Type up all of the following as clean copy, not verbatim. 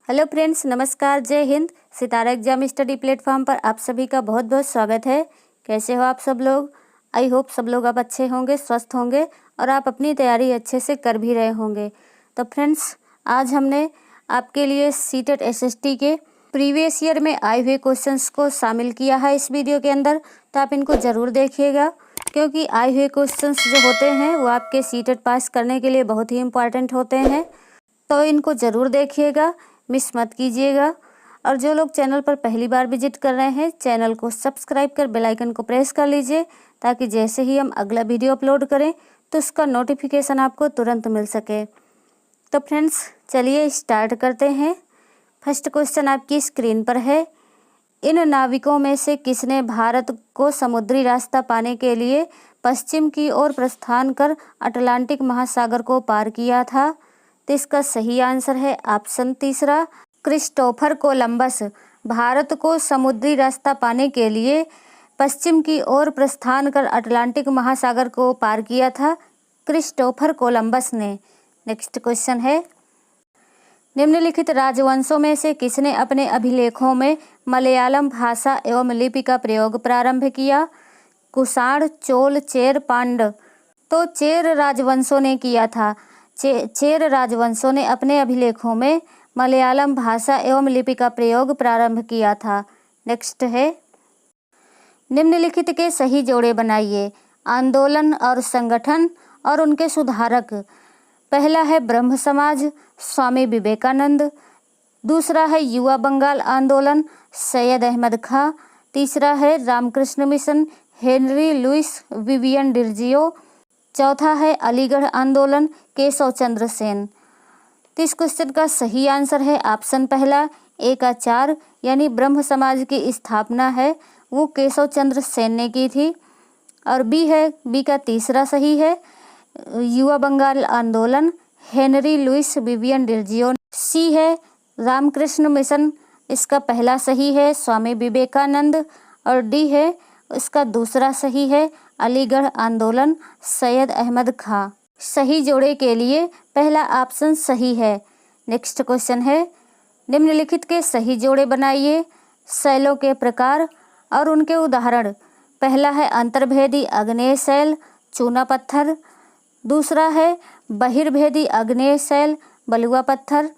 Hello friends, नमस्कार, जय हिंद। सितारा exam study platform पर आप सभी का बहुत बहुत स्वागत है। कैसे हो आप सब लोग? आई होप सब लोग आप अच्छे होंगे, स्वस्थ होंगे और आप अपनी तैयारी अच्छे से कर भी रहे होंगे। तो फ्रेंड्स, आज हमने आपके लिए सीटेट एसएसटी के प्रीवियस ईयर में आए हुए क्वेश्चंस को शामिल किया है इस वीडियो के अंदर। तो आप इनको ज़रूर देखिएगा, क्योंकि आए हुए क्वेश्चंस जो होते हैं वो आपके सीटेट पास करने के लिए बहुत ही इम्पॉर्टेंट होते हैं। तो इनको ज़रूर देखिएगा, मिस मत कीजिएगा। और जो लोग चैनल पर पहली बार विजिट कर रहे हैं, चैनल को सब्सक्राइब कर बेल आइकन को प्रेस कर लीजिए, ताकि जैसे ही हम अगला वीडियो अपलोड करें तो उसका नोटिफिकेशन आपको तुरंत मिल सके। तो फ्रेंड्स, चलिए स्टार्ट करते हैं। फर्स्ट क्वेश्चन आपकी स्क्रीन पर है। इन नाविकों में से किसने भारत को समुद्री रास्ता पाने के लिए पश्चिम की ओर प्रस्थान कर अटलांटिक महासागर को पार किया था? तो इसका सही आंसर है ऑप्शन तीसरा, क्रिस्टोफर कोलंबस। भारत को समुद्री रास्ता पाने के लिए पश्चिम की ओर प्रस्थान कर अटलांटिक महासागर को पार किया था क्रिस्टोफर कोलंबस ने। नेक्स्ट क्वेश्चन है, निम्नलिखित राजवंशों में से किसने अपने अभिलेखों में मलयालम भाषा एवं लिपि का प्रयोग प्रारंभ किया? कुषाण, चोल, चेर, पांड्य। तो चेर राजवंशों ने किया था। चेर राजवंशों ने अपने अभिलेखों में मलयालम भाषा एवं लिपि का प्रयोग प्रारंभ किया था। नेक्स्ट है, निम्नलिखित के सही जोड़े बनाइए। आंदोलन और संगठन और उनके सुधारक। पहला है ब्रह्म समाज, स्वामी विवेकानंद। दूसरा है युवा बंगाल आंदोलन, सैयद अहमद खां। तीसरा है Ramakrishna Mission, Henry Louis Vivian Derozio. चौथा है अलीगढ़ आंदोलन, केशव चंद्र सेन। तो इस क्वेश्चन का सही आंसर है ऑप्शन पहला, ए का 4, यानी ब्रह्म समाज की स्थापना है वो केशव चंद्र सेन ने की थी। और बी का तीसरा सही है, युवा बंगाल आंदोलन, हेनरी लुइस विवियन डिर्जियो। सी है रामकृष्ण मिशन, इसका पहला सही है स्वामी विवेकानंद। और डी है इसका दूसरा सही है अलीगढ़ आंदोलन, सैयद अहमद खां। सही जोड़े के लिए पहला ऑप्शन सही है। नेक्स्ट क्वेश्चन है, निम्नलिखित के सही जोड़े बनाइए। शैलों के प्रकार और उनके उदाहरण। पहला है अंतर्भेदी आग्नेय शैल, चूना पत्थर। दूसरा है बहिर्भेदी आग्नेय शैल, बलुआ पत्थर।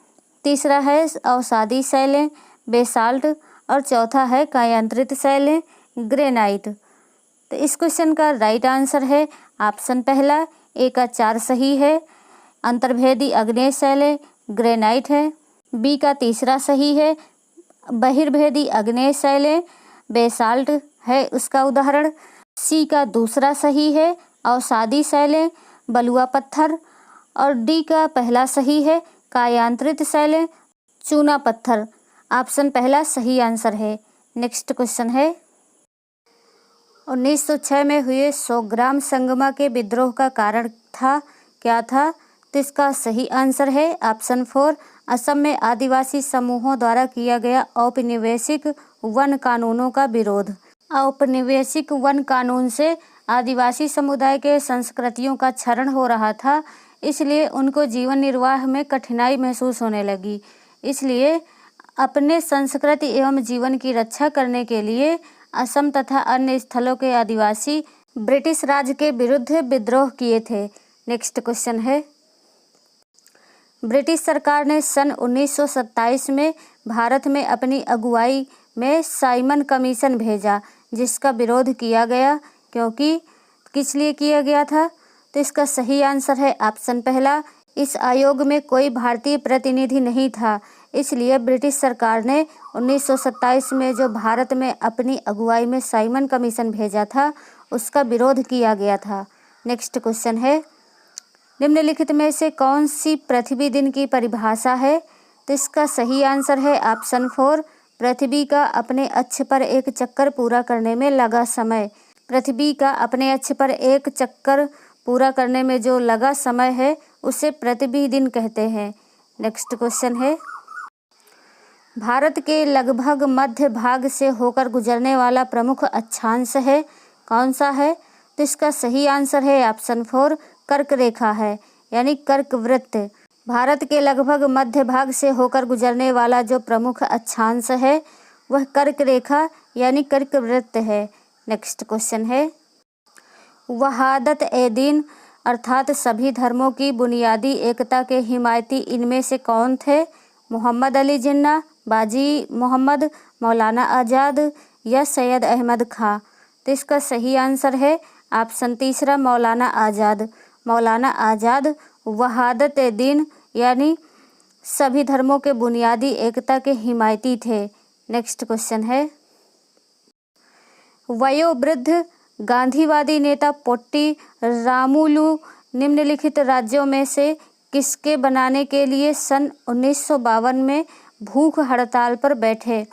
तीसरा है अवसादी शैलें, बेसाल्ट। और चौथा है कायांतरित शैलें, ग्रेनाइट। तो इस क्वेश्चन का राइट आंसर है ऑप्शन पहला, ए का 4 सही है, अंतर्भेदी आग्नेय शैलें ग्रेनाइट है। बी का तीसरा सही है, बहिर्भेदी आग्नेय शैलें बेसाल्ट है उसका उदाहरण। सी का दूसरा सही है, अवसादी शैलें बलुआ पत्थर। और डी का पहला सही है, कायांतरित शैलें चूना पत्थर। ऑप्शन पहला सही आंसर है। नेक्स्ट क्वेश्चन है, 1906 में हुए 100 ग्राम संगमा के विद्रोह का कारण क्या था? तो इसका सही आंसर है ऑप्शन 4, असम में आदिवासी समूहों द्वारा किया गया औपनिवेशिक वन कानूनों का विरोध। औपनिवेशिक वन कानून से आदिवासी समुदाय के संस्कृतियों का क्षरण हो रहा था, इसलिए उनको जीवन निर्वाह में कठिनाई महसूस होने लगी। इसलिए अपने संस्कृति एवं जीवन की रक्षा करने के लिए असम तथा अन्य स्थलों के आदिवासी ब्रिटिश राज के विरुद्ध विद्रोह किए थे। नेक्स्ट क्वेश्चन है, ब्रिटिश सरकार ने सन 1927 में भारत में अपनी अगुवाई में साइमन कमीशन भेजा, जिसका विरोध किया गया, क्योंकि किस लिए किया गया था? तो इसका सही आंसर है ऑप्शन पहला, इस आयोग में कोई भारतीय प्रतिनिधि नहीं था, इसलिए ब्रिटिश सरकार ने 1927 में जो भारत में अपनी अगुवाई में साइमन कमीशन भेजा था उसका विरोध किया गया था। नेक्स्ट क्वेश्चन है, निम्नलिखित में से कौन सी पृथ्वी दिन की परिभाषा है? तो इसका सही आंसर है ऑप्शन 4, पृथ्वी का अपने अक्ष पर एक चक्कर पूरा करने में लगा समय। पृथ्वी का अपने अक्ष पर एक चक्कर पूरा करने में जो लगा समय है उसे पृथ्वी दिन कहते हैं। नेक्स्ट क्वेश्चन है, भारत के लगभग मध्य भाग से होकर गुजरने वाला प्रमुख अक्षांश है, कौन सा है? तो इसका सही आंसर है ऑप्शन 4, कर्क रेखा है, यानी कर्क वृत्त। भारत के लगभग मध्य भाग से होकर गुजरने वाला जो प्रमुख अक्षांश है वह कर्क रेखा यानी कर्क वृत्त है। नेक्स्ट क्वेश्चन है, वहादत ए दीन अर्थात सभी धर्मों की बुनियादी एकता के हिमायती इनमें से कौन थे? मोहम्मद अली जिन्ना, बाजी मोहम्मद, मौलाना आज़ाद या सैयद अहमद खां? तो इसका सही आंसर है ऑप्शन तीसरा मौलाना आज़ाद। मौलाना आज़ाद वहादत ए दीन यानी सभी धर्मों के बुनियादी एकता के हिमायती थे। नेक्स्ट क्वेश्चन है, वयोवृद्ध गांधीवादी नेता पोट्टी रामुलु निम्नलिखित राज्यों में से किसके बनाने के लिए सन 1952 में भूख हड़ताल पर बैठे?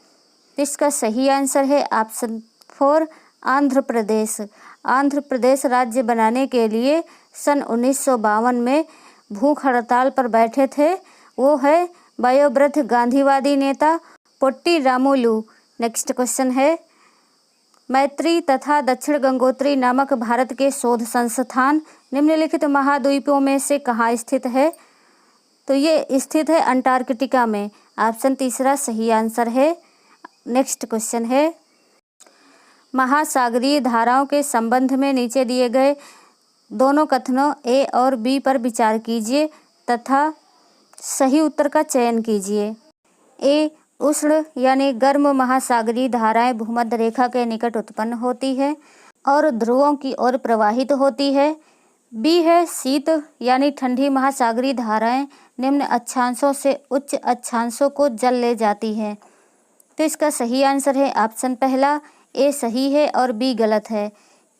इसका सही आंसर है ऑप्शन 4 आंध्र प्रदेश। आंध्र प्रदेश राज्य बनाने के लिए सन 1952 में भूख हड़ताल पर बैठे थे, वो है वयोवृद्ध गांधीवादी नेता पोट्टी रामुलु। नेक्स्ट क्वेश्चन है, मैत्री तथा दक्षिण गंगोत्री नामक भारत के शोध संस्थान निम्नलिखित महाद्वीपों में से कहाँ स्थित है? तो ये स्थित है अंटार्कटिका में। ऑप्शन तीसरा सही आंसर है। नेक्स्ट क्वेश्चन है, महासागरीय धाराओं के संबंध में नीचे दिए गए दोनों कथनों ए और बी पर विचार कीजिए तथा सही उत्तर का चयन कीजिए। ए, उष्ण यानी गर्म महासागरीय धाराएं भूमध्य रेखा के निकट उत्पन्न होती है और ध्रुवों की ओर प्रवाहित होती है। बी है शीत यानी ठंडी महासागरीय धाराएं निम्न अक्षांशों से उच्च अक्षांशों को जल ले जाती है। तो इसका सही आंसर है ऑप्शन पहला ए सही है और बी गलत है,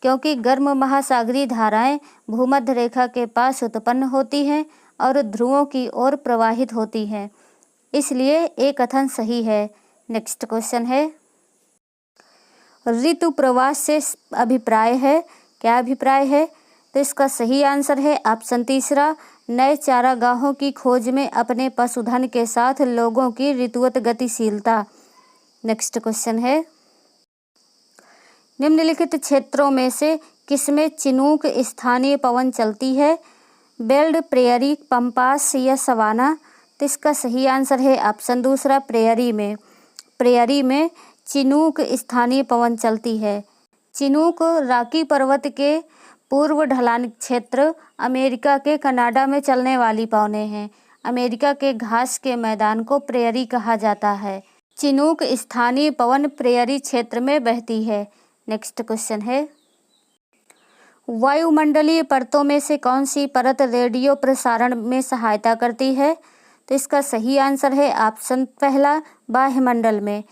क्योंकि गर्म महासागरीय धाराएं भूमध्य रेखा के पास उत्पन्न होती हैं और ध्रुवों की ओर प्रवाहित होती हैं, इसलिए ए कथन सही है। नेक्स्ट क्वेश्चन है, ऋतु प्रवास से अभिप्राय है, क्या अभिप्राय है? तो इसका सही आंसर है ऑप्शन तीसरा नए चारागाहों की खोज में अपने पशुधन के साथ लोगों की ऋतुवत गतिशीलता। नेक्स्ट क्वेश्चन है, निम्नलिखित क्षेत्रों में से किसमें चिनूक स्थानीय पवन चलती है? बेल्ट, प्रेयरी, पंपास या सवाना? तो इसका सही आंसर है ऑप्शन दूसरा प्रेयरी में। प्रेयरी में चिनूक स्थानीय पवन चलती है। चिनूक रॉकी पर्वत के पूर्व ढलान क्षेत्र अमेरिका के कनाडा में चलने वाली पवनें हैं। अमेरिका के घास के मैदान को प्रेयरी कहा जाता है। चिनूक स्थानीय पवन प्रेयरी क्षेत्र में बहती है। नेक्स्ट क्वेश्चन है, वायुमंडलीय परतों में से कौन सी परत रेडियो प्रसारण में सहायता करती है? तो इसका सही आंसर है ऑप्शन पहला बाह्यमंडल में।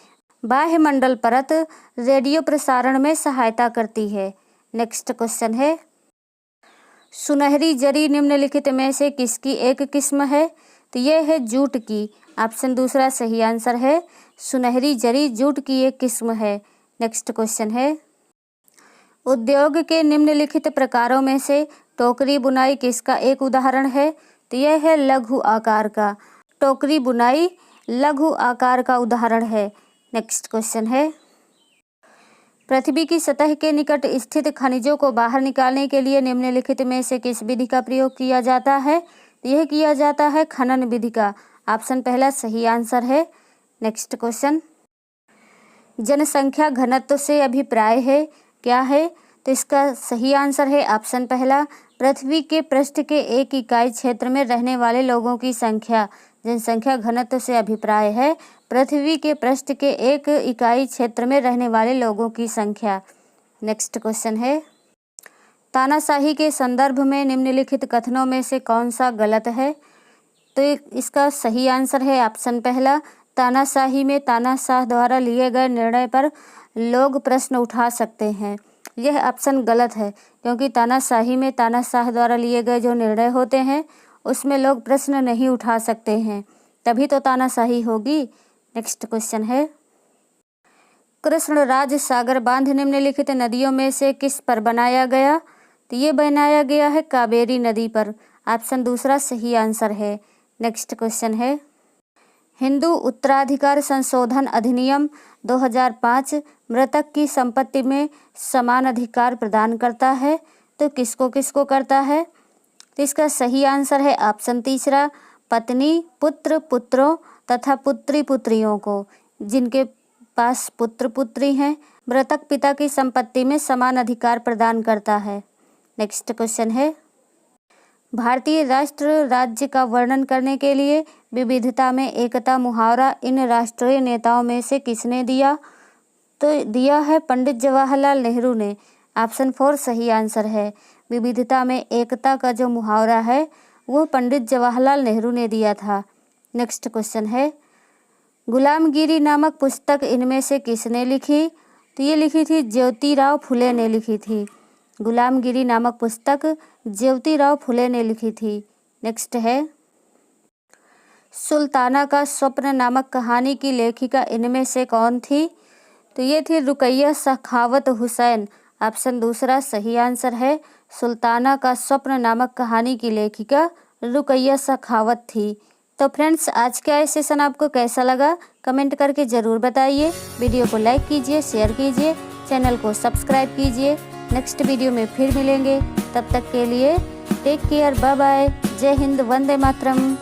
बाह्यमंडल परत रेडियो प्रसारण में सहायता करती है। नेक्स्ट क्वेश्चन है, सुनहरी जरी निम्नलिखित में से किसकी एक किस्म है? तो यह है जूट की। ऑप्शन दूसरा सही आंसर है। सुनहरी जरी जूट की एक किस्म है। नेक्स्ट क्वेश्चन है, उद्योग के निम्नलिखित प्रकारों में से टोकरी बुनाई किसका एक उदाहरण है? तो यह है लघु आकार का। टोकरी बुनाई लघु आकार का उदाहरण है। नेक्स्ट क्वेश्चन है, पृथ्वी की सतह के निकट स्थित खनिजों को बाहर निकालने के लिए निम्नलिखित में से किस विधि का प्रयोग किया जाता है? यह किया जाता है खनन विधि का। ऑप्शन पहला सही आंसर है। नेक्स्ट क्वेश्चन, जनसंख्या घनत्व से अभिप्राय है, क्या है? तो इसका सही आंसर है ऑप्शन पहला पृथ्वी के पृष्ठ के एक इकाई क्षेत्र में रहने वाले लोगों की संख्या। जनसंख्या घनत्व से अभिप्राय है पृथ्वी के पृष्ठ के एक इकाई क्षेत्र में रहने वाले लोगों की संख्या। नेक्स्ट क्वेश्चन है, तानाशाही के संदर्भ में निम्नलिखित कथनों में से कौन सा गलत है? तो इसका सही आंसर है ऑप्शन पहला तानाशाही में तानाशाह द्वारा लिए गए निर्णय पर लोग प्रश्न उठा सकते हैं। यह ऑप्शन गलत है, क्योंकि तानाशाही में तानाशाह द्वारा लिए गए जो निर्णय होते हैं उसमें लोग प्रश्न नहीं उठा सकते हैं, तभी तो तानाशाही होगी। नेक्स्ट क्वेश्चन है, कृष्णराज सागर बांध निम्नलिखित नदियों में से किस पर बनाया गया? तो ये बनाया गया है कावेरी नदी पर। ऑप्शन दूसरा सही आंसर है। नेक्स्ट क्वेश्चन है, हिंदू उत्तराधिकार संशोधन अधिनियम 2005 मृतक की संपत्ति में समान अधिकार प्रदान करता है, तो किसको किसको करता है? तो इसका सही आंसर है ऑप्शन तीसरा पत्नी, पुत्र, पुत्रों तथा पुत्री पुत्रियों को। जिनके पास पुत्र पुत्री हैं, मृतक पिता की संपत्ति में समान अधिकार प्रदान करता है। नेक्स्ट क्वेश्चन है, भारतीय राष्ट्र राज्य का वर्णन करने के लिए विविधता में एकता मुहावरा इन राष्ट्रीय नेताओं में से किसने दिया? तो दिया है पंडित जवाहरलाल नेहरू ने। ऑप्शन 4 सही आंसर है। विविधता में एकता का जो मुहावरा है वो पंडित जवाहरलाल नेहरू ने दिया था। नेक्स्ट क्वेश्चन है, गुलामगिरी नामक पुस्तक इनमें से किसने लिखी? तो ये लिखी थी ज्योतिराव फुले ने लिखी थी। गुलामगिरी नामक पुस्तक ज्योतिराव फुले ने लिखी थी। नेक्स्ट है, सुल्ताना का स्वप्न नामक कहानी की लेखिका इनमें से कौन थी? तो ये थी रुकैया सखावत हुसैन। ऑप्शन 2 सही आंसर है। सुल्ताना का स्वप्न नामक कहानी की लेखिका रुकैया सखावत थी। तो फ्रेंड्स, आज का ये सेशन आपको कैसा लगा कमेंट करके ज़रूर बताइए। वीडियो को लाइक कीजिए, शेयर कीजिए, चैनल को सब्सक्राइब कीजिए। नेक्स्ट वीडियो में फिर मिलेंगे, तब तक के लिए टेक केयर, बाय बाय, जय हिंद, वंदे मातरम।